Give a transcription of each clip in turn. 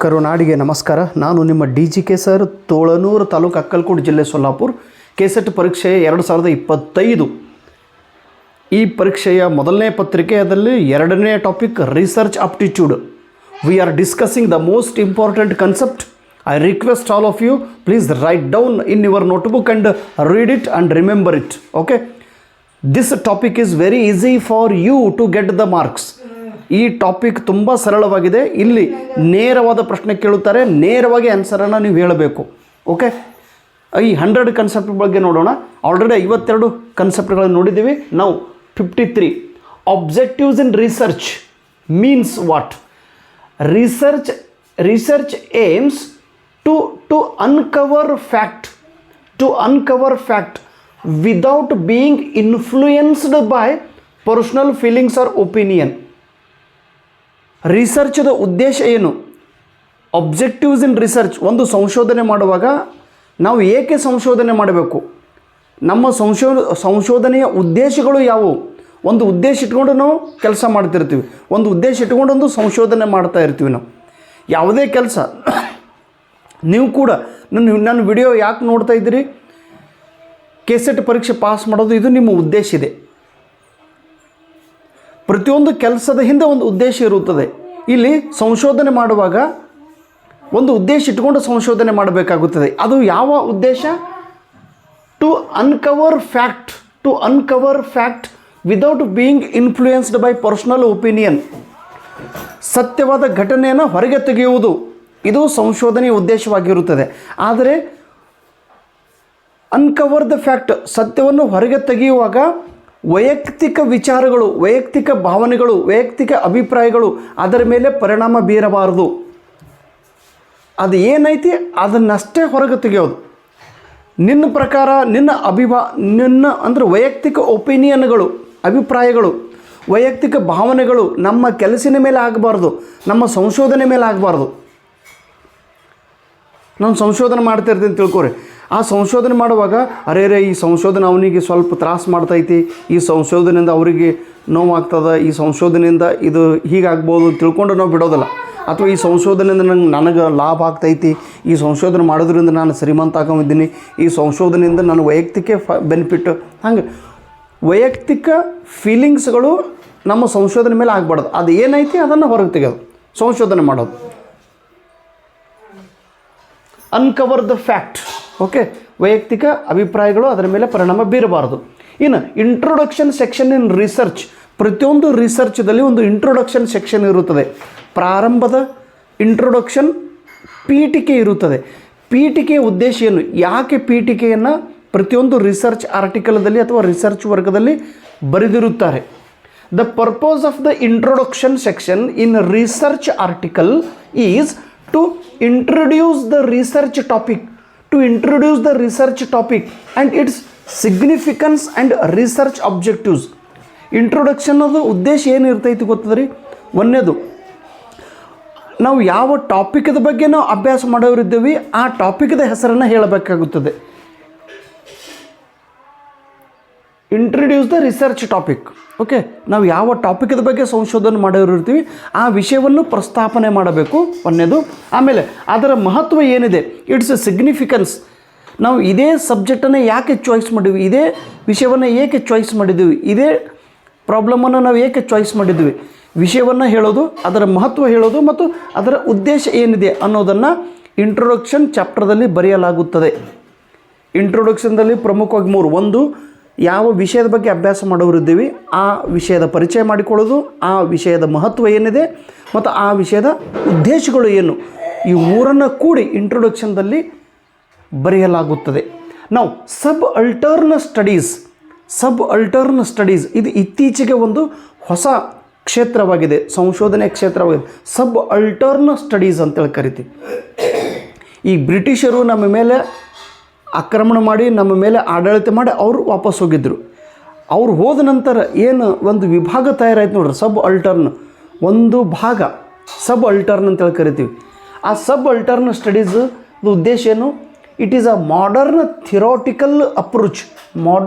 ಕರುನಾಡಿಗೆ ನಮಸ್ಕಾರ. ನಾನು ನಿಮ್ಮ DGK ಸರ್, ತೋಳನೂರು ತಾಲೂಕು, ಅಕ್ಕಲಕೋಟೆ ಜಿಲ್ಲೆ, ಸೊಲ್ಲಾಪುರ. ಕೆಸೆಟ್ ಪರೀಕ್ಷೆ 2025. ಈ ಪರೀಕ್ಷೆಯ ಮೊದಲನೇ ಪತ್ರಿಕೆಯಲ್ಲಿ ಎರಡನೇ topic research aptitude. We are discussing the most important concept. I request all of you, please write down in your notebook and read it and remember it. Okay? This topic is very easy for you to get the marks. ಈ topic ತುಂಬ ಸರಳವಾಗಿದೆ. ಇಲ್ಲಿ ನೇರವಾದ ಪ್ರಶ್ನೆ ಕೇಳುತ್ತಾರೆ, ನೇರವಾಗಿ ಆನ್ಸರನ್ನು ನೀವು ಹೇಳಬೇಕು. ಓಕೆ, ಈ 100 ಕನ್ಸೆಪ್ಟ್ ಬಗ್ಗೆ ನೋಡೋಣ. ಆಲ್ರೆಡಿ 52 ಕನ್ಸೆಪ್ಟ್ಗಳನ್ನು ನೋಡಿದ್ದೀವಿ. ನಾವು 53 objectives in research means what. Research aims to uncover fact without being influenced by personal feelings or opinion. ರಿಸರ್ಚ್ದ ಉದ್ದೇಶ ಏನು? Objectives in research. ಒಂದು ಸಂಶೋಧನೆ ಮಾಡುವಾಗ ನಾವು ಏಕೆ ಸಂಶೋಧನೆ ಮಾಡಬೇಕು, ನಮ್ಮ ಸಂಶೋಧನೆಯ ಉದ್ದೇಶಗಳು ಯಾವುವು? ಒಂದು ಉದ್ದೇಶ ಇಟ್ಕೊಂಡು ನಾವು ಕೆಲಸ ಮಾಡ್ತಿರ್ತೀವಿ, ಒಂದು ಉದ್ದೇಶ ಇಟ್ಕೊಂಡು ಒಂದು ಸಂಶೋಧನೆ ಮಾಡ್ತಾ ಇರ್ತೀವಿ. ನಾವು ಯಾವುದೇ ಕೆಲಸ, ನೀವು ಕೂಡ ನನ್ನ ವಿಡಿಯೋ ಯಾಕೆ ನೋಡ್ತಾ ಇದ್ದೀರಿ? ಕೆಸೆಟ್ ಪರೀಕ್ಷೆ ಪಾಸ್ ಮಾಡೋದು, ಇದು ನಿಮ್ಮ ಉದ್ದೇಶ ಇದೆ. ಪ್ರತಿಯೊಂದು ಕೆಲಸದ ಹಿಂದೆ ಒಂದು ಉದ್ದೇಶ ಇರುತ್ತದೆ. ಇಲ್ಲಿ ಸಂಶೋಧನೆ ಮಾಡುವಾಗ ಒಂದು ಉದ್ದೇಶ ಇಟ್ಕೊಂಡು ಸಂಶೋಧನೆ ಮಾಡಬೇಕಾಗುತ್ತದೆ. ಅದು ಯಾವ ಉದ್ದೇಶ? To uncover fact without being influenced by personal opinion. ಸತ್ಯವಾದ ಘಟನೆಯನ್ನು ಹೊರಗೆ ತೆಗೆಯುವುದು, ಇದು ಸಂಶೋಧನೆಯ ಉದ್ದೇಶವಾಗಿರುತ್ತದೆ. ಆದರೆ ಅನ್ಕವರ್ ದ ಫ್ಯಾಕ್ಟ್, ಸತ್ಯವನ್ನು ಹೊರಗೆ ತೆಗೆಯುವಾಗ ವೈಯಕ್ತಿಕ ವಿಚಾರಗಳು, ವೈಯಕ್ತಿಕ ಭಾವನೆಗಳು, ವೈಯಕ್ತಿಕ ಅಭಿಪ್ರಾಯಗಳು ಅದರ ಮೇಲೆ ಪರಿಣಾಮ ಬೀರಬಾರದು. ಅದು ಏನೈತಿ ಅದನ್ನಷ್ಟೇ ಹೊರಗೆ ತೆಗೆಯೋದು. ನಿನ್ನ ಪ್ರಕಾರ ನಿನ್ನ ಅಂದರೆ ವೈಯಕ್ತಿಕ ಒಪಿನಿಯನ್ಗಳು, ಅಭಿಪ್ರಾಯಗಳು, ವೈಯಕ್ತಿಕ ಭಾವನೆಗಳು ನಮ್ಮ ಕೆಲಸಿನ ಮೇಲೆ ಆಗಬಾರ್ದು, ನಮ್ಮ ಸಂಶೋಧನೆ ಮೇಲೆ ಆಗಬಾರ್ದು. ನಾನು ಸಂಶೋಧನೆ ಮಾಡ್ತಾಯಿರ್ತೀನಿ ತಿಳ್ಕೊರಿ. ಆ ಸಂಶೋಧನೆ ಮಾಡುವಾಗ ಅರೇ ಈ ಸಂಶೋಧನೆ ಅವನಿಗೆ ಸ್ವಲ್ಪ ತ್ರಾಸು ಮಾಡ್ತೈತಿ, ಈ ಸಂಶೋಧನೆಯಿಂದ ಅವರಿಗೆ ನೋವಾಗ್ತದೆ, ಈ ಸಂಶೋಧನೆಯಿಂದ ಇದು ಹೀಗಾಗ್ಬೋದು ತಿಳ್ಕೊಂಡು ನಾವು ಬಿಡೋದಿಲ್ಲ. ಅಥವಾ ಈ ಸಂಶೋಧನೆಯಿಂದ ನನಗೆ ಲಾಭ ಆಗ್ತೈತಿ, ಈ ಸಂಶೋಧನೆ ಮಾಡೋದ್ರಿಂದ ನಾನು ಶ್ರೀಮಂತ ಆಗೋದಿದ್ದೀನಿ, ಈ ಸಂಶೋಧನೆಯಿಂದ ನಾನು ವೈಯಕ್ತಿಕ ಬೆನಿಫಿಟ್, ಹಂಗೆ ವೈಯಕ್ತಿಕ ಫೀಲಿಂಗ್ಸ್ಗಳು ನಮ್ಮ ಸಂಶೋಧನೆ ಮೇಲೆ ಆಗಬಾರ್ದು. ಅದು ಏನೈತಿ ಅದನ್ನು ಹೊರಗೆ ತೆಗೆಯೋದು ಸಂಶೋಧನೆ ಮಾಡೋದು. ಅನ್ಕವರ್ ದ ಫ್ಯಾಕ್ಟ್. ಓಕೆ, ವೈಯಕ್ತಿಕ ಅಭಿಪ್ರಾಯಗಳು ಅದರ ಮೇಲೆ ಪರಿಣಾಮ ಬೀರಬಾರದು. ಇನ್ನು ಇಂಟ್ರೊಡಕ್ಷನ್ ಸೆಕ್ಷನ್ ಇನ್ ರಿಸರ್ಚ್. ಪ್ರತಿಯೊಂದು ರಿಸರ್ಚ್ದಲ್ಲಿ ಒಂದು ಇಂಟ್ರೊಡಕ್ಷನ್ ಸೆಕ್ಷನ್ ಇರುತ್ತದೆ. ಪ್ರಾರಂಭದ ಇಂಟ್ರೊಡಕ್ಷನ್, ಪೀಠಿಕೆ ಇರುತ್ತದೆ. ಪೀಠಿಕೆಯ ಉದ್ದೇಶ ಏನು? ಯಾಕೆ ಪೀಠಿಕೆಯನ್ನು ಪ್ರತಿಯೊಂದು ರಿಸರ್ಚ್ ಆರ್ಟಿಕಲ್ದಲ್ಲಿ ಅಥವಾ ರಿಸರ್ಚ್ ವರ್ಗದಲ್ಲಿ ಬರೆದಿರುತ್ತಾರೆ? The purpose of the introduction section in research article is to introduce the research topic and its significance and research objectives. Introduction ಅದು ಉದ್ದೇಶ ಏನಿರ್ತೈತಿ ಗೊತ್ತದ್ರಿ? ಒಂದನೇದು, ನಾವು ಯಾವ ಟಾಪಿಕ್ದ ಬಗ್ಗೆ ನಾವು ಅಭ್ಯಾಸ ಮಾಡೋರಿದ್ದೀವಿ ಆ ಟಾಪಿಕ್ದ ಹೆಸರನ್ನು ಹೇಳಬೇಕಾಗುತ್ತದೆ. Introduce the research topic. Okay, ನಾವು ಯಾವ ಟಾಪಿಕ್ದ ಬಗ್ಗೆ ಸಂಶೋಧನೆ ಮಾಡೋರಿರ್ತೀವಿ ಆ ವಿಷಯವನ್ನು ಪ್ರಸ್ತಾಪನೆ ಮಾಡಬೇಕು, ಒಂದನೇದು. ಆಮೇಲೆ ಅದರ ಮಹತ್ವ ಏನಿದೆ, ಇಟ್ಸ್ ಎ ಸಿಗ್ನಿಫಿಕೆನ್ಸ್. ನಾವು ಇದೇ ಸಬ್ಜೆಕ್ಟನ್ನು ಯಾಕೆ ಚಾಯ್ಸ್ ಮಾಡಿದ್ವಿ, ಇದೇ ವಿಷಯವನ್ನು ಏಕೆ ಚಾಯ್ಸ್ ಮಾಡಿದ್ದೀವಿ, ಇದೇ ಪ್ರಾಬ್ಲಮನ್ನು ನಾವು ಏಕೆ ಚಾಯ್ಸ್ ಮಾಡಿದ್ವಿ, ವಿಷಯವನ್ನು ಹೇಳೋದು, ಅದರ ಮಹತ್ವ ಹೇಳೋದು ಮತ್ತು ಅದರ ಉದ್ದೇಶ ಏನಿದೆ ಅನ್ನೋದನ್ನು ಇಂಟ್ರೊಡಕ್ಷನ್ ಚಾಪ್ಟರ್ದಲ್ಲಿ ಬರೆಯಲಾಗುತ್ತದೆ. ಇಂಟ್ರೊಡಕ್ಷನ್ದಲ್ಲಿ ಪ್ರಮುಖವಾಗಿ 3. ಒಂದು, ಯಾವ ವಿಷಯದ ಬಗ್ಗೆ ಅಭ್ಯಾಸ ಮಾಡೋರಿದ್ದೀವಿ ಆ ವಿಷಯದ ಪರಿಚಯ ಮಾಡಿಕೊಳ್ಳೋದು, ಆ ವಿಷಯದ ಮಹತ್ವ ಏನಿದೆ ಮತ್ತು ಆ ವಿಷಯದ ಉದ್ದೇಶಗಳು ಏನು, ಈ 3 ಕೂಡಿ ಇಂಟ್ರೊಡಕ್ಷನ್ದಲ್ಲಿ ಬರೆಯಲಾಗುತ್ತದೆ. ನಾವು ಸಬ್ ಅಲ್ಟರ್ನ್ ಸ್ಟಡೀಸ್ ಇದು ಇತ್ತೀಚೆಗೆ ಒಂದು ಹೊಸ ಕ್ಷೇತ್ರವಾಗಿದೆ, ಸಂಶೋಧನೆ ಕ್ಷೇತ್ರವಾಗಿದೆ. ಸಬ್ ಅಲ್ಟರ್ನ್ ಸ್ಟಡೀಸ್ ಅಂತೇಳಿ ಕರಿತೀವಿ. ಈ ಬ್ರಿಟಿಷರು ನಮ್ಮ ಮೇಲೆ ಆಕ್ರಮಣ ಮಾಡಿ ನಮ್ಮ ಮೇಲೆ ಆಡಳಿತ ಮಾಡಿ ಅವರು ವಾಪಸ್ ಹೋಗಿದ್ದರು. ಅವ್ರು ಹೋದ ನಂತರ ಏನು ಒಂದು ವಿಭಾಗ ತಯಾರಾಯ್ತು ನೋಡ್ರಿ, ಸಬ್ ಅಲ್ಟರ್ನ್, ಒಂದು ಭಾಗ ಸಬ್ ಅಲ್ಟರ್ನ್ ಅಂತೇಳಿ ಕರಿತೀವಿ. ಆ ಸಬ್ ಅಲ್ಟರ್ನ್ ಸ್ಟಡೀಸ್ ಉದ್ದೇಶ ಏನು? It is a modern theoretical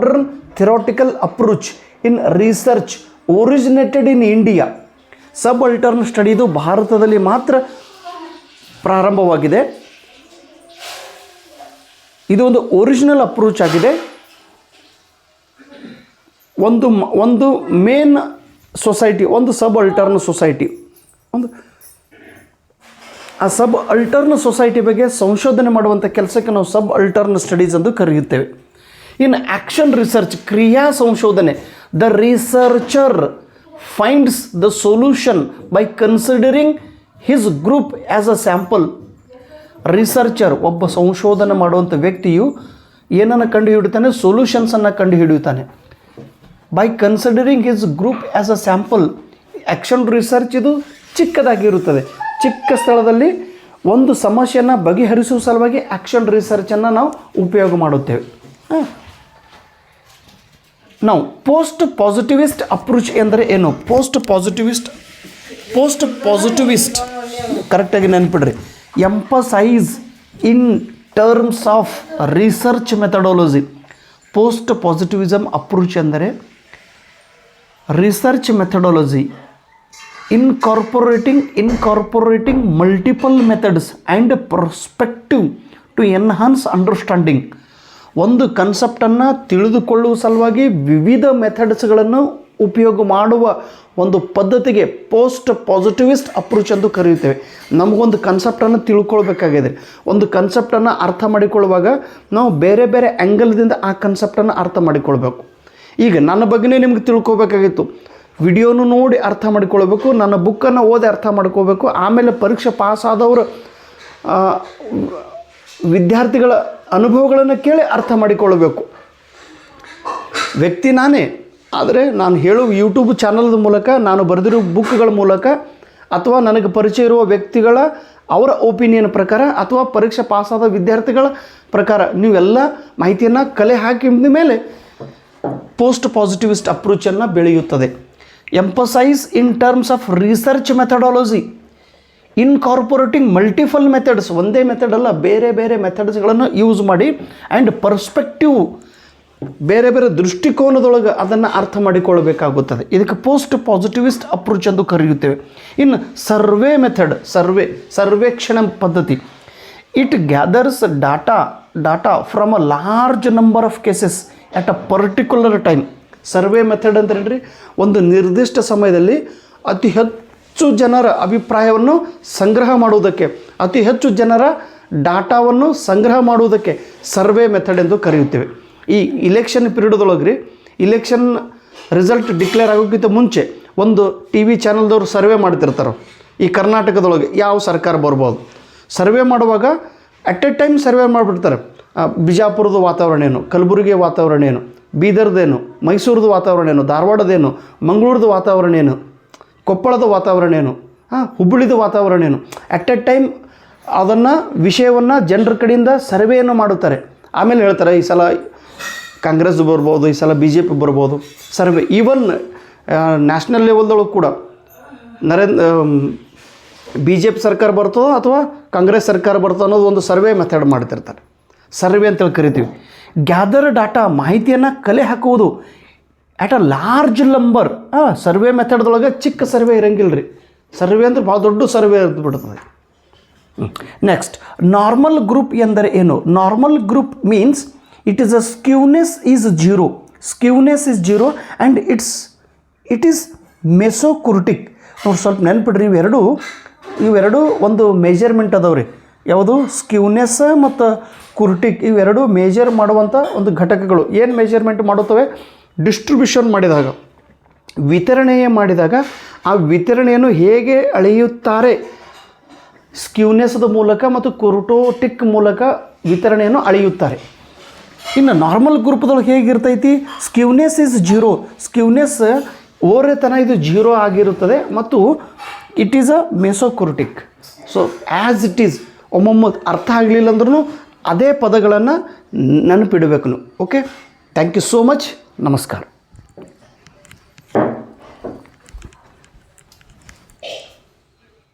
approach in research originated in India. Subaltern ಸ್ಟಡಿದು ಭಾರತದಲ್ಲಿ ಮಾತ್ರ ಪ್ರಾರಂಭವಾಗಿದೆ. ಇದು ಒಂದು ಒರಿಜಿನಲ್ ಅಪ್ರೋಚ್ ಆಗಿದೆ. ಒಂದು ಮೇನ್ ಸೊಸೈಟಿ, ಒಂದು ಸಬ್ ಅಲ್ಟರ್ನ್ ಸೊಸೈಟಿ, ಆ ಸಬ್ ಅಲ್ಟರ್ನ್ ಸೊಸೈಟಿ ಬಗ್ಗೆ ಸಂಶೋಧನೆ ಮಾಡುವಂಥ ಕೆಲಸಕ್ಕೆ ನಾವು ಸಬ್ ಅಲ್ಟರ್ನ್ ಸ್ಟಡೀಸ್ ಎಂದು ಕರೆಯುತ್ತೇವೆ. ಇನ್ನು ಆ್ಯಕ್ಷನ್ ರಿಸರ್ಚ್, ಕ್ರಿಯಾ ಸಂಶೋಧನೆ. The researcher finds the solution by considering his group as a sample. Researcher, ಒಬ್ಬ ಸಂಶೋಧನೆ ಮಾಡುವಂಥ ವ್ಯಕ್ತಿಯು ಏನನ್ನು ಕಂಡುಹಿಡಿಯುತ್ತಾನೆ? ಸೊಲ್ಯೂಷನ್ಸನ್ನು ಕಂಡುಹಿಡಿಯುತ್ತಾನೆ. By considering his group as a sample. Action research ಇದು ಚಿಕ್ಕದಾಗಿರುತ್ತದೆ. ಚಿಕ್ಕ ಸ್ಥಳದಲ್ಲಿ ಒಂದು ಸಮಸ್ಯೆಯನ್ನು ಬಗೆಹರಿಸುವ ಸಲುವಾಗಿ ಆ್ಯಕ್ಷನ್ ರಿಸರ್ಚನ್ನು ನಾವು ಉಪಯೋಗ ಮಾಡುತ್ತೇವೆ. ನಾವು ಪೋಸ್ಟ್ ಪಾಸಿಟಿವಿಸ್ಟ್ ಅಪ್ರೋಚ್ ಎಂದರೆ ಏನು? ಪೋಸ್ಟ್ ಪಾಸಿಟಿವಿಸ್ಟ್ ಕರೆಕ್ಟಾಗಿ ನೆನ್ಪಿಡ್ರಿ. Emphasise in terms of research methodology. Post positivism approach ಎಂದರೆ research methodology incorporating multiple methods and perspective to enhance understanding. ಒಂದು ಕನ್ಸೆಪ್ಟನ್ನು ತಿಳಿದುಕೊಳ್ಳುವ ಸಲುವಾಗಿ ವಿವಿಧ ಮೆಥಡ್ಸ್ಗಳನ್ನು ಉಪಯೋಗ ಮಾಡುವ ಒಂದು ಪದ್ಧತಿಗೆ ಪೋಸ್ಟ್ ಪಾಸಿಟಿವಿಸ್ಟ್ ಅಪ್ರೋಚ್ ಎಂದು ಕರೆಯುತ್ತೇವೆ. ನಮಗೊಂದು ಕನ್ಸೆಪ್ಟನ್ನು ತಿಳ್ಕೊಳ್ಬೇಕಾಗಿದೆ. ಒಂದು ಕನ್ಸೆಪ್ಟನ್ನು ಅರ್ಥ ಮಾಡಿಕೊಳ್ಳುವಾಗ ನಾವು ಬೇರೆ ಬೇರೆ ಆ್ಯಂಗಲ್ದಿಂದ ಆ ಕನ್ಸೆಪ್ಟನ್ನು ಅರ್ಥ ಮಾಡಿಕೊಳ್ಬೇಕು. ಈಗ ನನ್ನ ಬಗ್ಗೆನೇ ನಿಮ್ಗೆ ತಿಳ್ಕೊಬೇಕಾಗಿತ್ತು, ವಿಡಿಯೋನು ನೋಡಿ ಅರ್ಥ ಮಾಡಿಕೊಳ್ಬೇಕು, ನನ್ನ ಬುಕ್ಕನ್ನು ಓದಿ ಅರ್ಥ ಮಾಡ್ಕೋಬೇಕು, ಆಮೇಲೆ ಪರೀಕ್ಷೆ ಪಾಸಾದವರು ವಿದ್ಯಾರ್ಥಿಗಳ ಅನುಭವಗಳನ್ನು ಕೇಳಿ ಅರ್ಥ ಮಾಡಿಕೊಳ್ಳಬೇಕು. ವ್ಯಕ್ತಿ ನಾನೇ, ಆದರೆ ನಾನು ಹೇಳುವ ಯೂಟ್ಯೂಬ್ ಚಾನಲ್ದ ಮೂಲಕ, ನಾನು ಬರೆದಿರೋ ಬುಕ್ಗಳ ಮೂಲಕ, ಅಥವಾ ನನಗೆ ಪರಿಚಯ ಇರುವ ವ್ಯಕ್ತಿಗಳ ಅವರ ಒಪಿನಿಯನ್ ಪ್ರಕಾರ, ಅಥವಾ ಪರೀಕ್ಷೆ ಪಾಸಾದ ವಿದ್ಯಾರ್ಥಿಗಳ ಪ್ರಕಾರ ನೀವೆಲ್ಲ ಮಾಹಿತಿಯನ್ನು ಕಲೆ ಹಾಕಿದ ಮೇಲೆ ಪೋಸ್ಟ್ ಪಾಸಿಟಿವಿಸ್ಟ್ ಅಪ್ರೋಚನ್ನು ಬೆಳೆಯುತ್ತದೆ. Emphasise in terms of research methodology incorporating multiple methods. ಒಂದೇ ಮೆಥಡಲ್ಲ, ಬೇರೆ ಬೇರೆ ಮೆಥಡ್ಸ್ಗಳನ್ನು ಯೂಸ್ ಮಾಡಿ ಆ್ಯಂಡ್ ಪರ್ಸ್ಪೆಕ್ಟಿವ್, ಬೇರೆ ಬೇರೆ ದೃಷ್ಟಿಕೋನದೊಳಗೆ ಅದನ್ನು ಅರ್ಥ ಮಾಡಿಕೊಳ್ಳಬೇಕಾಗುತ್ತದೆ. ಇದಕ್ಕೆ ಪೋಸ್ಟ್ ಪಾಸಿಟಿವಿಸ್ಟ್ ಅಪ್ರೋಚ್ ಎಂದು ಕರೆಯುತ್ತೇವೆ. ಇನ್ನು ಸರ್ವೆ ಮೆಥಡ್, ಸರ್ವೇಕ್ಷಣೆ ಪದ್ಧತಿ. It gathers data from a large number of cases at a particular time. Survey method ಅಂತ ಹೇಳ್ರಿ, ಒಂದು ನಿರ್ದಿಷ್ಟ ಸಮಯದಲ್ಲಿ ಅತಿ ಹೆಚ್ಚು ಜನರ ಅಭಿಪ್ರಾಯವನ್ನು ಸಂಗ್ರಹ ಮಾಡುವುದಕ್ಕೆ, ಅತಿ ಹೆಚ್ಚು ಜನರ ಡಾಟಾವನ್ನು ಸಂಗ್ರಹ ಮಾಡುವುದಕ್ಕೆ ಸರ್ವೆ ಮೆಥಡ್ ಎಂದು ಕರೆಯುತ್ತೇವೆ. ಈ ಇಲೆಕ್ಷನ್ ಪೀರಿಯಡ್ದೊಳಗೆ ಇಲೆಕ್ಷನ್ ರಿಸಲ್ಟ್ ಡಿಕ್ಲೇರ್ ಆಗೋಕ್ಕಿಂತ ಮುಂಚೆ ಒಂದು TV ಚಾನಲ್ದವ್ರು ಸರ್ವೆ ಮಾಡ್ತಿರ್ತಾರೆ. ಈ ಕರ್ನಾಟಕದೊಳಗೆ ಯಾವ ಸರ್ಕಾರ ಬರ್ಬೋದು, ಸರ್ವೆ ಮಾಡುವಾಗ ಅಟ್ ಎ ಟೈಮ್ ಸರ್ವೆ ಮಾಡಿಬಿಡ್ತಾರೆ. ಬಿಜಾಪುರದ ವಾತಾವರಣ ಏನು, ಕಲಬುರಗಿ ವಾತಾವರಣ ಏನು, ಬೀದರ್ದೇನು, ಮೈಸೂರದು ವಾತಾವರಣ ಏನು, ಧಾರವಾಡದೇನು, ಮಂಗಳೂರದ ವಾತಾವರಣ ಏನು, ಕೊಪ್ಪಳದ ವಾತಾವರಣ ಏನು, ಹುಬ್ಬಳ್ಳಿದ ವಾತಾವರಣ ಏನು, ಅಟ್ ಎ ಟೈಮ್ ಅದನ್ನು ವಿಷಯವನ್ನು ಜನರ ಕಡೆಯಿಂದ ಸರ್ವೆಯನ್ನು ಮಾಡುತ್ತಾರೆ. ಆಮೇಲೆ ಹೇಳ್ತಾರೆ ಈ ಸಲ ಕಾಂಗ್ರೆಸ್ ಬರ್ಬೋದು, ಈ ಸಲ BJP ಬರ್ಬೋದು. ಸರ್ವೆ ಈವನ್ ನ್ಯಾಷನಲ್ ಲೆವೆಲ್ದೊಳಗೆ ಕೂಡ BJP ಸರ್ಕಾರ ಬರ್ತದೋ ಅಥವಾ ಕಾಂಗ್ರೆಸ್ ಸರ್ಕಾರ ಬರ್ತದೋ ಅನ್ನೋದು ಒಂದು ಸರ್ವೆ ಮೆಥಡ್ ಮಾಡ್ತಿರ್ತಾರೆ. ಸರ್ವೆ ಅಂತೇಳಿ ಕರಿತೀವಿ. ಗ್ಯಾದರ್ ಡಾಟಾ, ಮಾಹಿತಿಯನ್ನು ಕಲೆ ಹಾಕುವುದು at a large number. Survey ಮೆಥಡ್ದೊಳಗೆ ಚಿಕ್ಕ ಸರ್ವೆ ಇರಂಗಿಲ್ಲ ರೀ. ಸರ್ವೆ ಅಂದ್ರೆ ಭಾಳ ದೊಡ್ಡ ಸರ್ವೆ ಬಿಡ್ತದೆ. ನೆಕ್ಸ್ಟ್, ನಾರ್ಮಲ್ ಗ್ರೂಪ್ ಎಂದರೆ ಏನು? Normal group means it is a skewness is zero. Skewness is zero and it is mesokurtic. ನೋಡಿ ಸ್ವಲ್ಪ ನೆನ್ಪಿಡ್ರಿ, ಇವೆರಡು ಒಂದು ಮೆಜರ್ಮೆಂಟ್ ಅದಾವ್ರಿ. ಯಾವುದು? ಸ್ಕ್ಯೂನೆಸ್ ಮತ್ತು ಕುರ್ಟಿಕ್. ಇವೆರಡು ಮೇಜರ್ ಮಾಡುವಂಥ ಒಂದು ಘಟಕಗಳು. ಏನು ಮೆಜರ್ಮೆಂಟ್ ಮಾಡುತ್ತವೆ? ಡಿಸ್ಟ್ರಿಬ್ಯೂಷನ್ ಮಾಡಿದಾಗ, ವಿತರಣೆ ಮಾಡಿದಾಗ ಆ ವಿತರಣೆಯನ್ನು ಹೇಗೆ ಅಳೆಯುತ್ತಾರೆ? ಸ್ಕ್ಯೂನೆಸ್ದ ಮೂಲಕ ಮತ್ತು ಕುರ್ಟೋಟಿಕ್ ಮೂಲಕ ವಿತರಣೆಯನ್ನು ಅಳೆಯುತ್ತಾರೆ. ಇನ್ನು ನಾರ್ಮಲ್ ಗ್ರೂಪ್ದೊಳಗೆ ಹೇಗಿರ್ತೈತಿ? Skewness is zero. ಸ್ಕ್ಯೂನೆಸ್ ಓರೆತನ ಇದು ಜೀರೋ ಆಗಿರುತ್ತದೆ ಮತ್ತು it is a mesokurtic. So as it is, ಒಮ್ಮೊಮ್ಮೆ ಅರ್ಥ ಆಗಲಿಲ್ಲ ಅಂದ್ರೂ ಅದೇ ಪದಗಳನ್ನು ನೆನಪಿಡಬೇಕು ನೀವು. Okay, thank you so much. ನಮಸ್ಕಾರ.